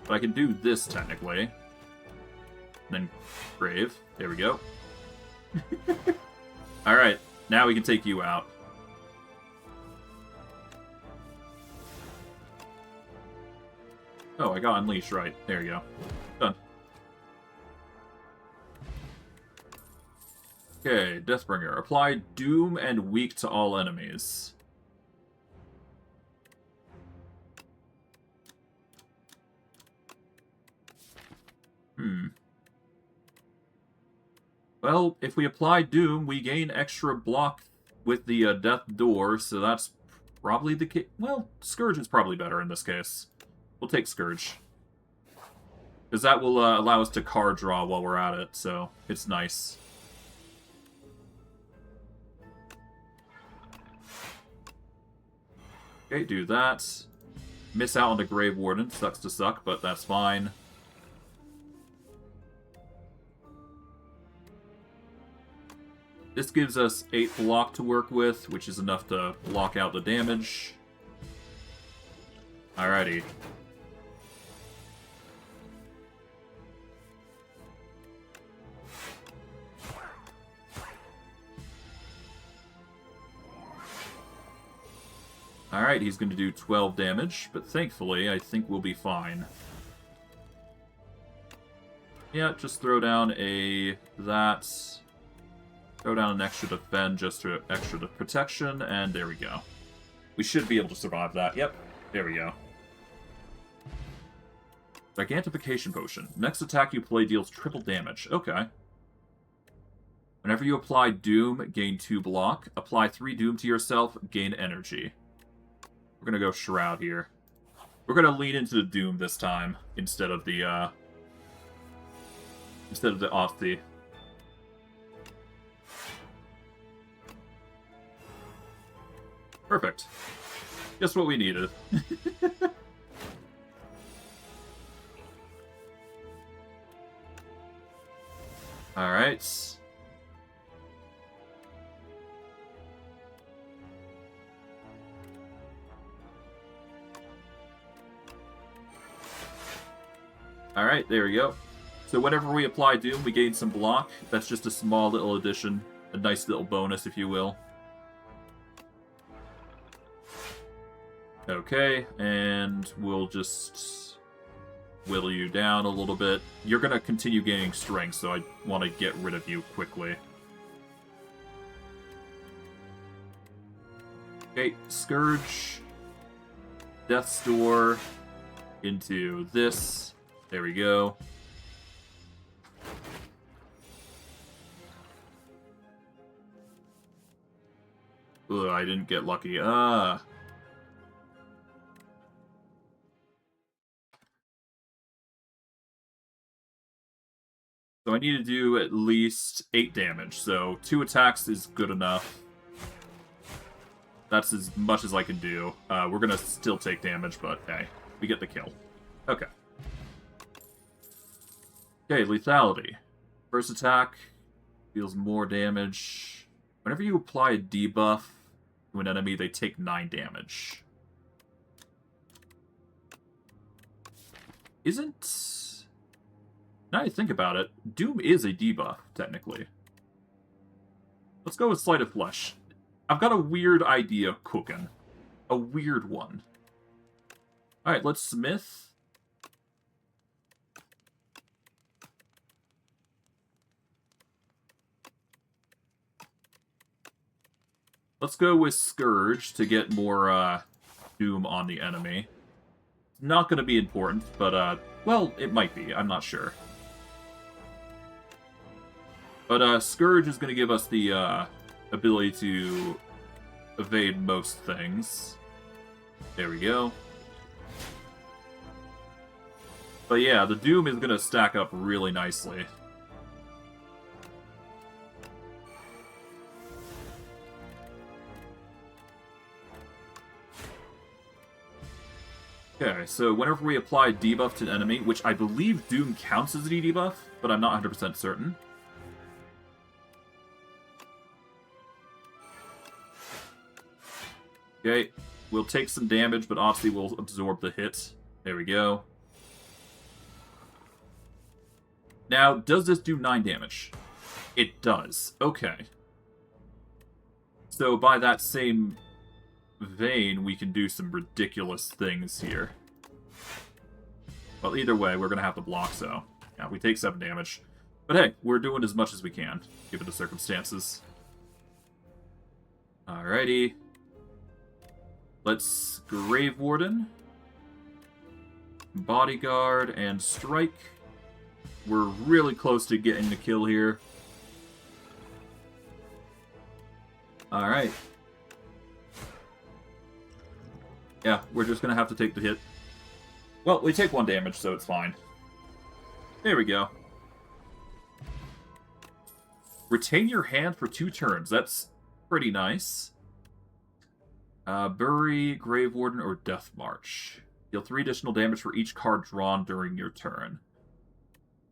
But I can do this, technically. Then Grave. There we go. Alright, now we can take you out. Oh, I got Unleash right. There you go. Done. Okay, Deathbringer. Apply Doom and Weak to all enemies. Well, if we apply Doom, we gain extra block with the Death Door, so that's probably the case. Well, Scourge is probably better in this case. We'll take Scourge. Because that will allow us to card draw while we're at it, so it's nice. Okay, do that. Miss out on the Grave Warden. Sucks to suck, but that's fine. This gives us 8 block to work with, which is enough to block out the damage. Alrighty. Alright, he's going to do 12 damage, but thankfully, I think we'll be fine. Yeah, just throw down that. Throw down an extra defend just to extra protection, and there we go. We should be able to survive that. Yep, there we go. Gigantification Potion. Next attack you play deals triple damage. Okay. Whenever you apply Doom, gain 2 block. Apply 3 Doom to yourself, gain energy. We're gonna go Shroud here. We're gonna lean into the Doom this time instead of the Othi. Perfect. Just what we needed. Alright. Alright, there we go. So whenever we apply Doom, we gain some block. That's just a small little addition. A nice little bonus, if you will. Okay, and we'll just whittle you down a little bit. You're going to continue gaining strength, so I want to get rid of you quickly. Okay, Scourge. Death's Door. Into this. There we go. Ugh, I didn't get lucky. So I need to do at least 8 damage, so 2 attacks is good enough. That's as much as I can do. We're gonna still take damage, but hey, we get the kill. Okay. Okay, lethality. First attack deals more damage. Whenever you apply a debuff to an enemy, they take 9 damage. Isn't... Now I think about it, Doom is a debuff, technically. Let's go with Sleight of Flesh. I've got a weird idea cooking. A weird one. Alright, let's Smith. Let's go with Scourge to get more Doom on the enemy. Not going to be important, but, well, it might be. I'm not sure. But Scourge is going to give us the ability to evade most things. There we go. But yeah, the Doom is going to stack up really nicely. Okay, so whenever we apply debuff to an enemy, which I believe Doom counts as a debuff, but I'm not 100% certain. Okay, we'll take some damage, but obviously we'll absorb the hit. There we go. Now, does this do 9 damage? It does. Okay. So by that same vein, we can do some ridiculous things here. Well, either way, we're going to have to block, so... Yeah, we take 7 damage. But hey, we're doing as much as we can, given the circumstances. Alrighty. Let's Grave Warden, Bodyguard, and Strike. We're really close to getting the kill here. Alright. Yeah, we're just gonna have to take the hit. Well, we take 1 damage, so it's fine. There we go. Retain your hand for 2 turns. That's pretty nice. Bury, Grave Warden, or Death March. Deal 3 additional damage for each card drawn during your turn.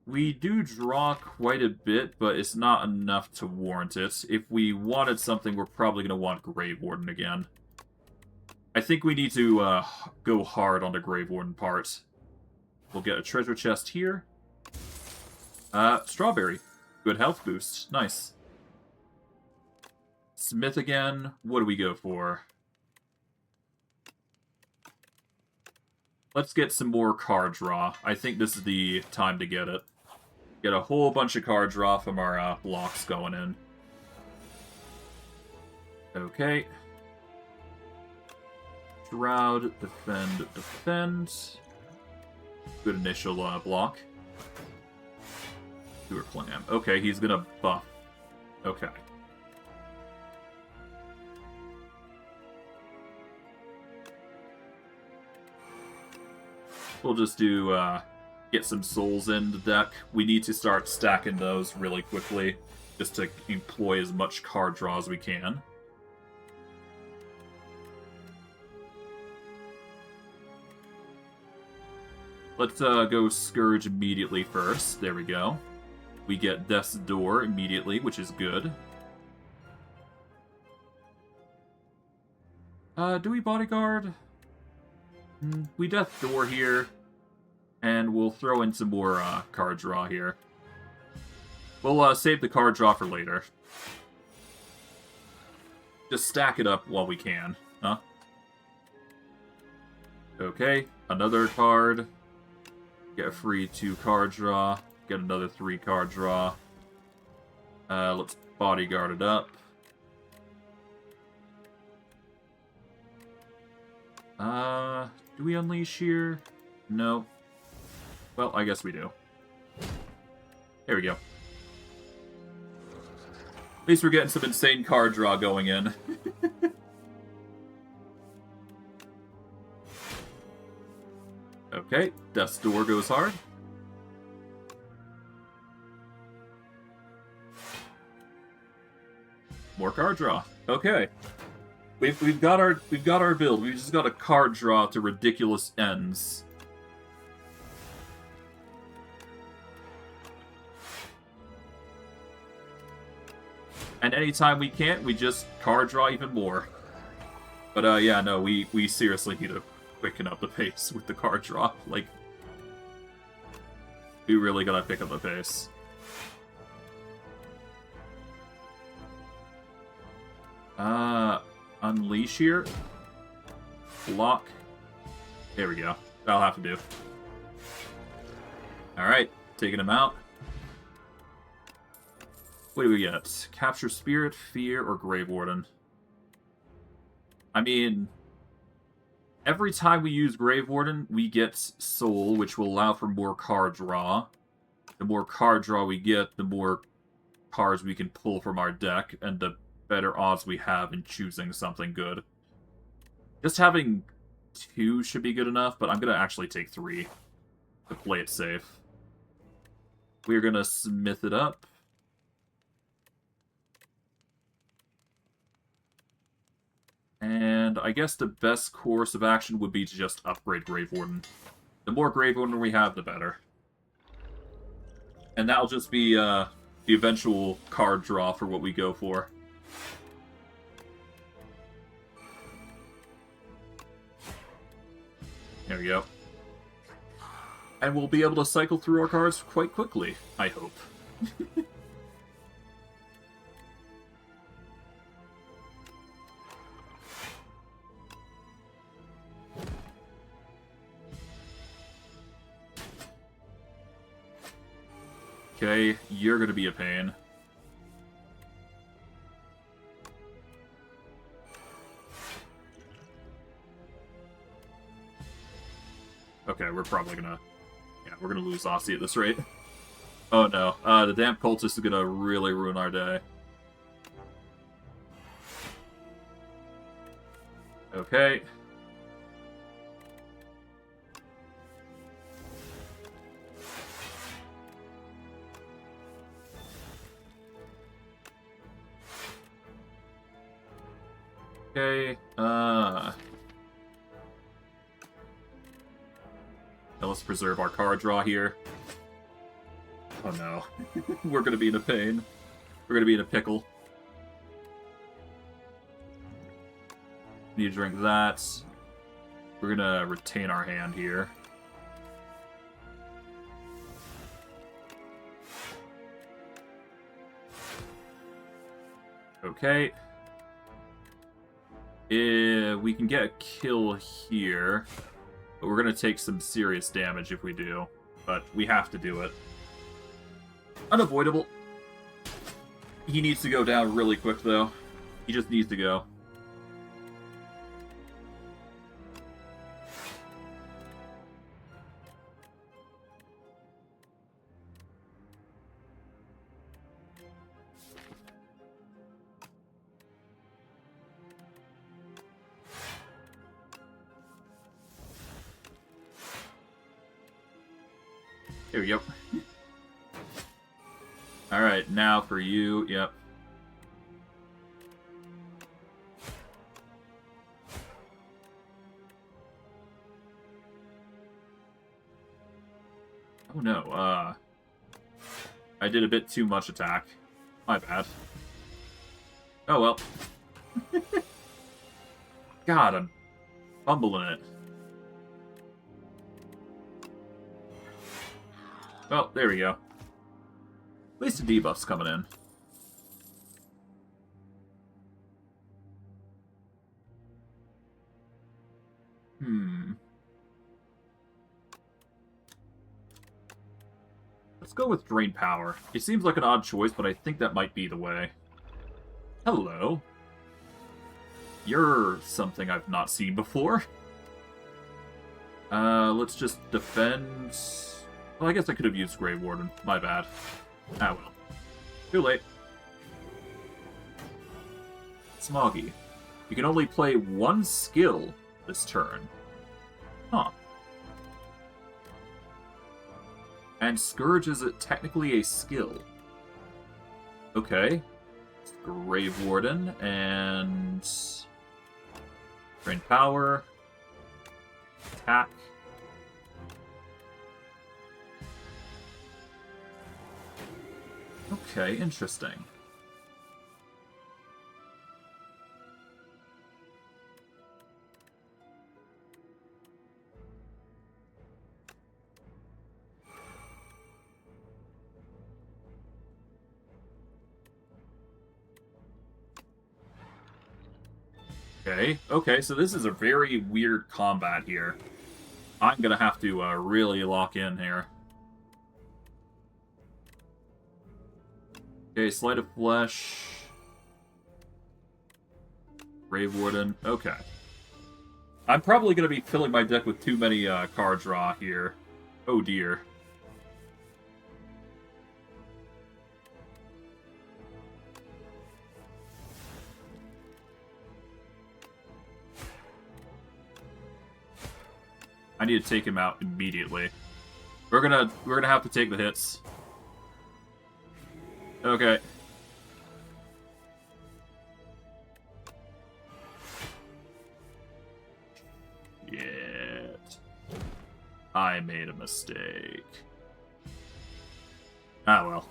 We do draw quite a bit, but it's not enough to warrant it. If we wanted something, we're probably going to want Grave Warden again. I think we need to go hard on the Grave Warden part. We'll get a treasure chest here. Strawberry. Good health boost. Nice. Smith again. What do we go for? Let's get some more card draw. I think this is the time to get it. Get a whole bunch of card draw from our blocks going in. Okay. Shroud, defend, defend. Good initial block. Sewer Clam. Okay, he's gonna buff. Okay. We'll just do, get some souls in the deck. We need to start stacking those really quickly, just to employ as much card draw as we can. Let's go Scourge immediately first. There we go. We get Death's Door immediately, which is good. Do we Bodyguard? We Death Door here. And we'll throw in some more card draw here. We'll save the card draw for later. Just stack it up while we can, huh? Okay, another card. Get a free 2 card draw. Get another 3 card draw. Let's Bodyguard it up. Do we Unleash here? No. Well, I guess we do. There we go. At least we're getting some insane card draw going in. Okay, Death's Door goes hard. More card draw. Okay. We've got our build. We've just got a card draw to ridiculous ends. And anytime we can't, we just card draw even more. But yeah, no, we seriously need to quicken up the pace with the card draw. Like, we really gotta pick up the pace. Unleash here. Block. There we go. That'll have to do. Alright, taking him out. What do we get? Capture Spirit, Fear, or Grave Warden? I mean, every time we use Grave Warden, we get Soul, which will allow for more card draw. The more card draw we get, the more cards we can pull from our deck, and the better odds we have in choosing something good. Just having 2 should be good enough, but I'm going to actually take 3 to play it safe. We're going to Smith it up. And I guess the best course of action would be to just upgrade Grave Warden. The more Grave Warden we have, the better. And that'll just be the eventual card draw for what we go for. There we go. And we'll be able to cycle through our cards quite quickly, I hope. Okay, you're gonna be a pain. Okay, we're probably gonna... Yeah, we're gonna lose Aussie at this rate. Oh no, the Damp Cultist is gonna really ruin our day. Okay. Okay, now let's preserve our card draw here. Oh no. We're gonna be in a pain. We're gonna be in a pickle. Need to drink that. We're gonna retain our hand here. Okay. We can get a kill here, but we're going to take some serious damage if we do. But we have to do it. Unavoidable. He needs to go down really quick, though. He just needs to go. Here we go. Alright, now for you. Yep. Oh no, I did a bit too much attack. My bad. Oh well. God, I'm fumbling it. Well, there we go. At least the debuff's coming in. Let's go with Drain Power. It seems like an odd choice, but I think that might be the way. Hello. You're something I've not seen before. Let's just defend... Well, I guess I could have used Grave Warden. My bad. Ah, well. Too late. Smoggy. You can only play one skill this turn. Huh. And Scourge is technically a skill. Okay. Grave Warden and... Drain Power. Attack. Okay, interesting. Okay, so this is a very weird combat here. I'm gonna have to really lock in here. Okay, Sleight of Flesh. Grave Warden. Okay. I'm probably gonna be filling my deck with too many card draw here. Oh dear. I need to take him out immediately. We're gonna have to take the hits. Okay. Shit. I made a mistake. Ah well.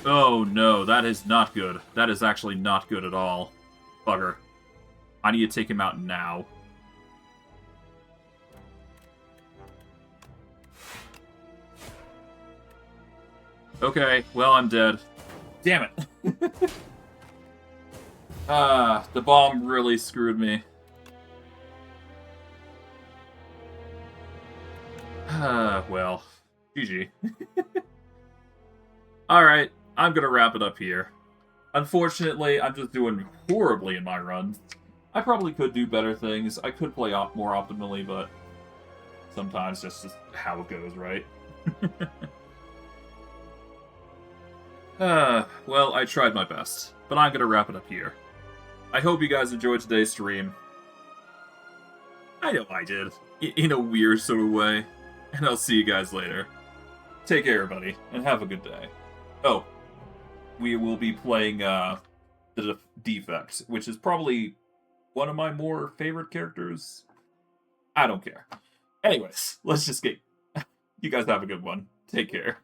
Oh no, that is not good. That is actually not good at all. Bugger. I need to take him out now. Okay, well, I'm dead. Damn it. The bomb really screwed me. Well, GG. Alright, I'm gonna wrap it up here. Unfortunately, I'm just doing horribly in my run. I probably could do better things. I could play more optimally, but sometimes just how it goes, right? Well, I tried my best, but I'm gonna wrap it up here. I hope you guys enjoyed today's stream. I know I did, in a weird sort of way, and I'll see you guys later. Take care, everybody, and have a good day. Oh, we will be playing, the Defect, which is probably one of my more favorite characters. I don't care. Anyways, let's just get... You guys have a good one. Take care.